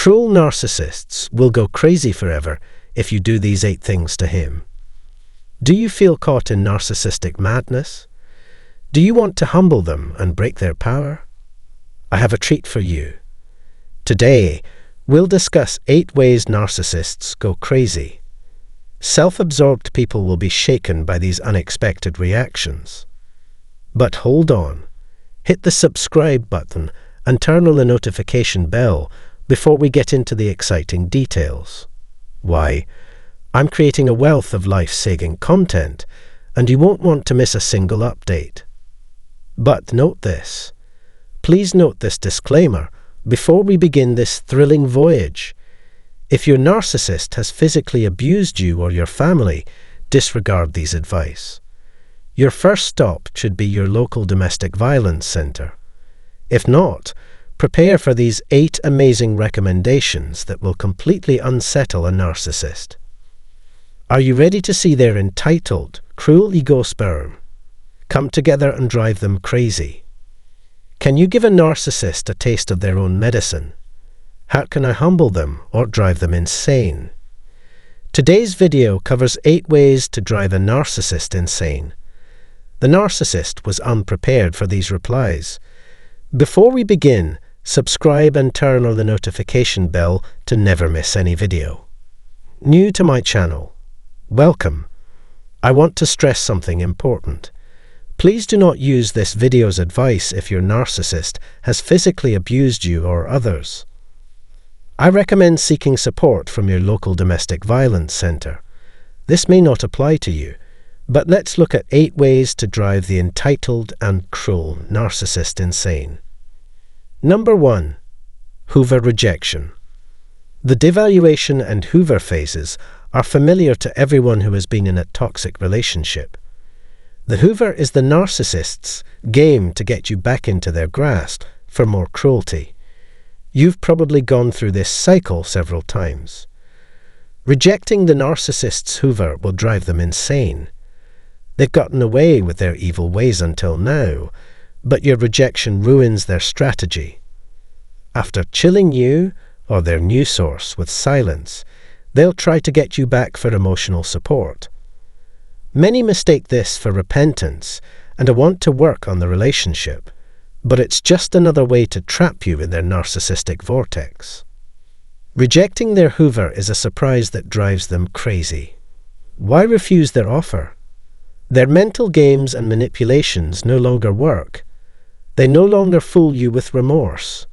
Cruel narcissists will go crazy forever if you do these 8 things to him. Do you feel caught in narcissistic madness? Do you want to humble them and break their power? I have a treat for you. Today, we'll discuss 8 ways narcissists go crazy. Self-absorbed people will be shaken by these unexpected reactions. But hold on. Hit the subscribe button and turn on the notification bell before we get into the exciting details. Why? I'm creating a wealth of life-saving content, and you won't want to miss a single update. But note this. Please note this disclaimer before we begin this thrilling voyage. If your narcissist has physically abused you or your family, disregard these advice. Your first stop should be your local domestic violence center. If not, prepare for these 8 amazing recommendations that will completely unsettle a narcissist. Are you ready to see their entitled, cruel ego sperm come together and drive them crazy? Can you give a narcissist a taste of their own medicine? How can I humble them or drive them insane? Today's video covers 8 ways to drive a narcissist insane. The narcissist was unprepared for these replies. Before we begin, subscribe and turn on the notification bell to never miss any video. New to my channel, welcome. I want to stress something important. Please do not use this video's advice if your narcissist has physically abused you or others. I recommend seeking support from your local domestic violence center. This may not apply to you, but let's look at 8 ways to drive the entitled and cruel narcissist insane. Number 1. Hoover rejection. The devaluation and hoover phases are familiar to everyone who has been in a toxic relationship. The hoover is the narcissist's game to get you back into their grasp for more cruelty. You've probably gone through this cycle several times. Rejecting the narcissist's hoover will drive them insane. They've gotten away with their evil ways until now, but your rejection ruins their strategy. After chilling you or their new source with silence, they'll try to get you back for emotional support. Many mistake this for repentance and want to work on the relationship, but it's just another way to trap you in their narcissistic vortex. Rejecting their hoover is a surprise that drives them crazy. Why refuse their offer? Their mental games and manipulations no longer work. They no longer fool you with remorse.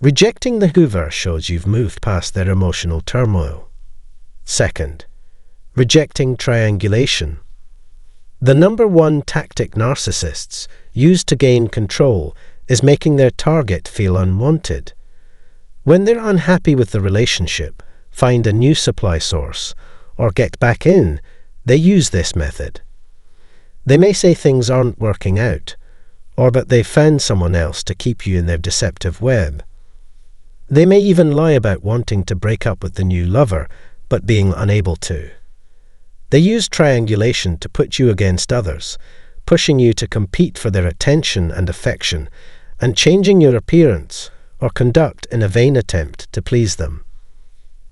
Rejecting the hoover shows you've moved past their emotional turmoil. Second, rejecting triangulation. The number 1 tactic narcissists use to gain control is making their target feel unwanted. When they're unhappy with the relationship, find a new supply source, or get back in, they use this method. They may say things aren't working out, or that they've found someone else to keep you in their deceptive web. They may even lie about wanting to break up with the new lover, but being unable to. They use triangulation to put you against others, pushing you to compete for their attention and affection, and changing your appearance or conduct in a vain attempt to please them.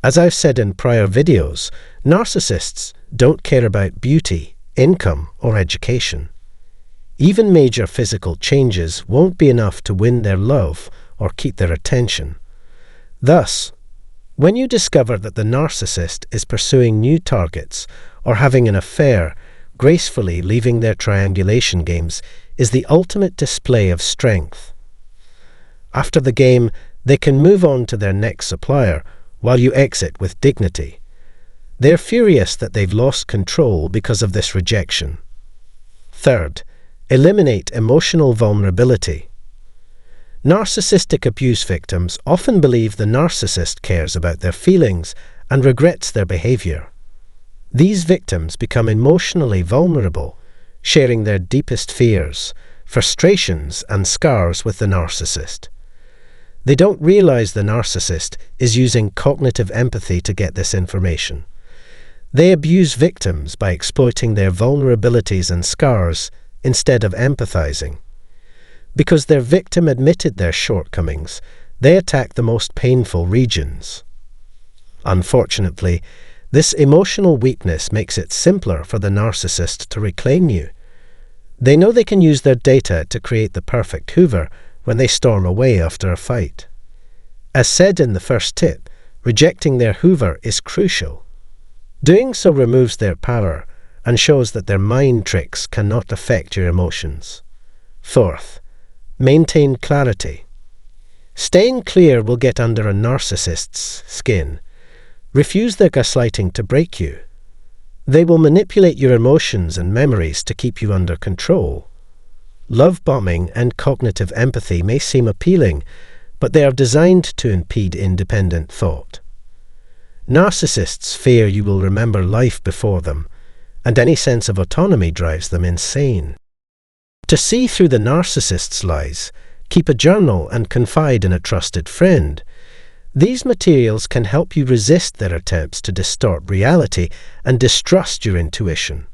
As I've said in prior videos, narcissists don't care about beauty, income, or education. Even major physical changes won't be enough to win their love or keep their attention. Thus, when you discover that the narcissist is pursuing new targets or having an affair, gracefully leaving their triangulation games is the ultimate display of strength. After the game, they can move on to their next supplier while you exit with dignity. They're furious that they've lost control because of this rejection. Third, eliminate emotional vulnerability. Narcissistic abuse victims often believe the narcissist cares about their feelings and regrets their behavior. These victims become emotionally vulnerable, sharing their deepest fears, frustrations, and scars with the narcissist. They don't realize the narcissist is using cognitive empathy to get this information. They abuse victims by exploiting their vulnerabilities and scars instead of empathizing. Because their victim admitted their shortcomings, They attack the most painful regions. Unfortunately, this emotional weakness makes it simpler for the narcissist to reclaim you. They know they can use their data to create the perfect hoover when they storm away after a fight. As said in the first tip, rejecting their hoover is crucial. Doing so removes their power and shows that their mind tricks cannot affect your emotions. Fourth, maintain clarity. Staying clear will get under a narcissist's skin. Refuse their gaslighting to break you. They will manipulate your emotions and memories to keep you under control. Love bombing and cognitive empathy may seem appealing, but they are designed to impede independent thought. Narcissists fear you will remember life before them, and any sense of autonomy drives them insane. To see through the narcissist's lies, keep a journal and confide in a trusted friend. These materials can help you resist their attempts to distort reality and distrust your intuition.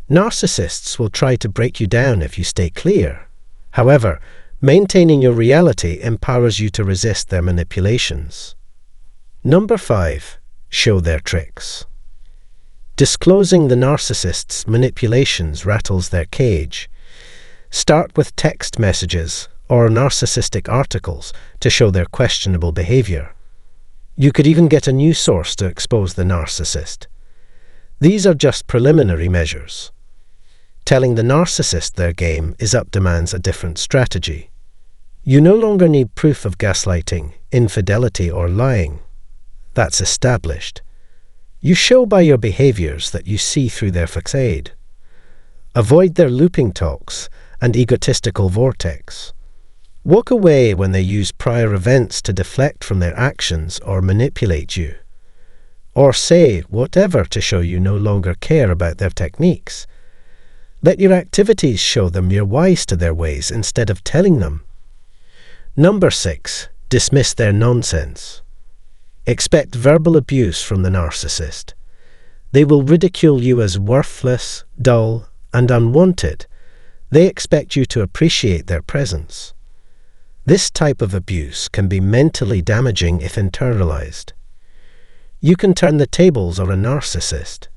Narcissists will try to break you down if you stay clear. However, maintaining your reality empowers you to resist their manipulations. Number 5. Show their tricks. Disclosing the narcissist's manipulations rattles their cage. Start with text messages or narcissistic articles to show their questionable behavior. You could even get a news source to expose the narcissist. These are just preliminary measures. Telling the narcissist their game is up demands a different strategy. You no longer need proof of gaslighting, infidelity, or lying. That's established. You show by your behaviors that you see through their facade. Avoid their looping talks and egotistical vortex. Walk away when they use prior events to deflect from their actions or manipulate you. Or say whatever to show you no longer care about their techniques. Let your activities show them you're wise to their ways instead of telling them. Number 6. Dismiss their nonsense. Expect verbal abuse from the narcissist. They will ridicule you as worthless, dull, and unwanted. They expect you to appreciate their presence. This type of abuse can be mentally damaging if internalized. You can turn the tables on a narcissist.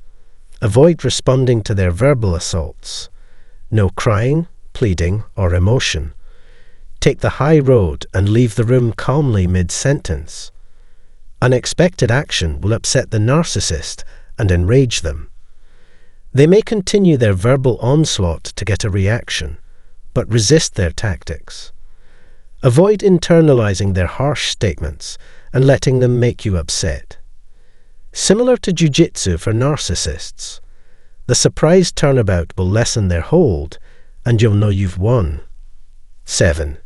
Avoid responding to their verbal assaults. No crying, pleading, or emotion. Take the high road and leave the room calmly mid-sentence. Unexpected action will upset the narcissist and enrage them. They may continue their verbal onslaught to get a reaction, but resist their tactics. Avoid internalizing their harsh statements and letting them make you upset. Similar to jiu-jitsu for narcissists, the surprise turnabout will lessen their hold and you'll know you've won. 7.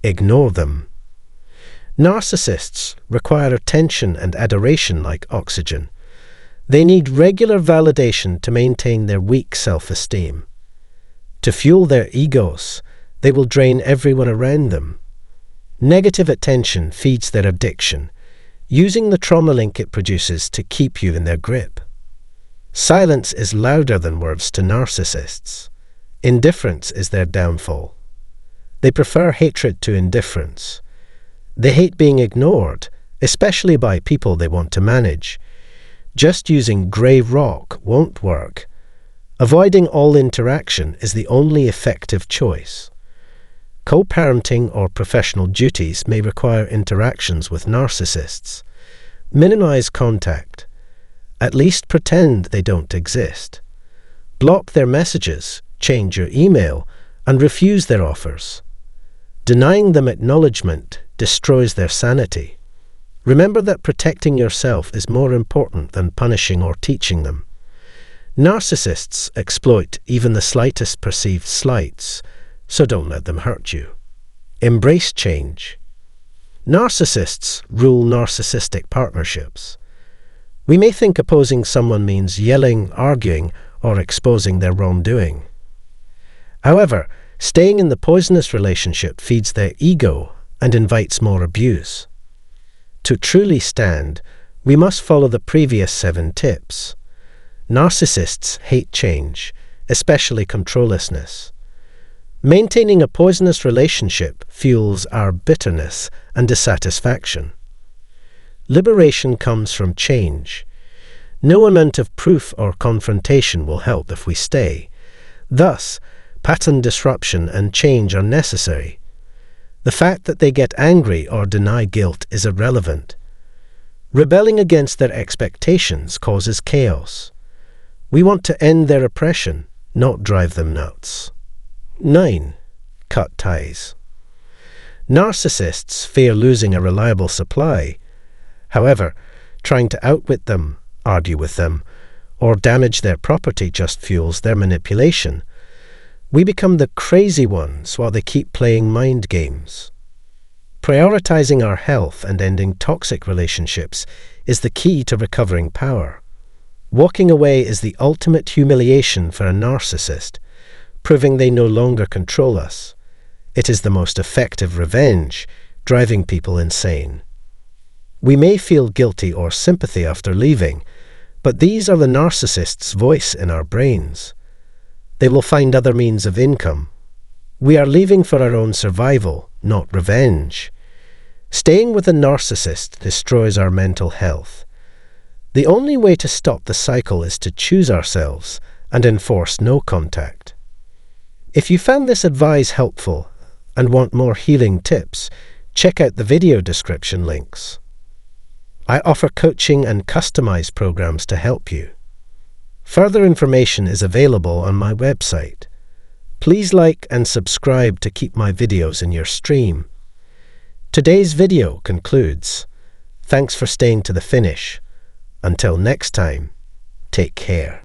Ignore them. Narcissists require attention and adoration like oxygen. They need regular validation to maintain their weak self-esteem. To fuel their egos, they will drain everyone around them. Negative attention feeds their addiction, using the trauma link it produces to keep you in their grip. Silence is louder than words to narcissists. Indifference is their downfall. They prefer hatred to indifference. They hate being ignored, especially by people they want to manage. Just using grey rock won't work. Avoiding all interaction is the only effective choice. Co-parenting or professional duties may require interactions with narcissists. Minimize contact. At least pretend they don't exist. Block their messages, change your email, and refuse their offers. Denying them acknowledgement destroys their sanity. Remember that protecting yourself is more important than punishing or teaching them. Narcissists exploit even the slightest perceived slights, so don't let them hurt you. Embrace change. Narcissists rule narcissistic partnerships. We may think opposing someone means yelling, arguing, or exposing their wrongdoing. However, staying in the poisonous relationship feeds their ego and invites more abuse. To truly stand, we must follow the previous 7 tips. Narcissists hate change, especially controlessness. Maintaining a poisonous relationship fuels our bitterness and dissatisfaction. Liberation comes from change. No amount of proof or confrontation will help if we stay. Thus, pattern disruption and change are necessary. The fact that they get angry or deny guilt is irrelevant. Rebelling against their expectations causes chaos. We want to end their oppression, not drive them nuts. 9. Cut ties. Narcissists fear losing a reliable supply. However, trying to outwit them, argue with them, or damage their property just fuels their manipulation. We become the crazy ones while they keep playing mind games. Prioritizing our health and ending toxic relationships is the key to recovering power. Walking away is the ultimate humiliation for a narcissist, proving they no longer control us. It is the most effective revenge, driving people insane. We may feel guilty or sympathy after leaving, but these are the narcissist's voice in our brains. They will find other means of income. We are leaving for our own survival, not revenge. Staying with a narcissist destroys our mental health. The only way to stop the cycle is to choose ourselves and enforce no contact. If you found this advice helpful and want more healing tips, check out the video description links. I offer coaching and customized programs to help you. Further information is available on my website. Please like and subscribe to keep my videos in your stream. Today's video concludes. Thanks for staying to the finish. Until next time, take care.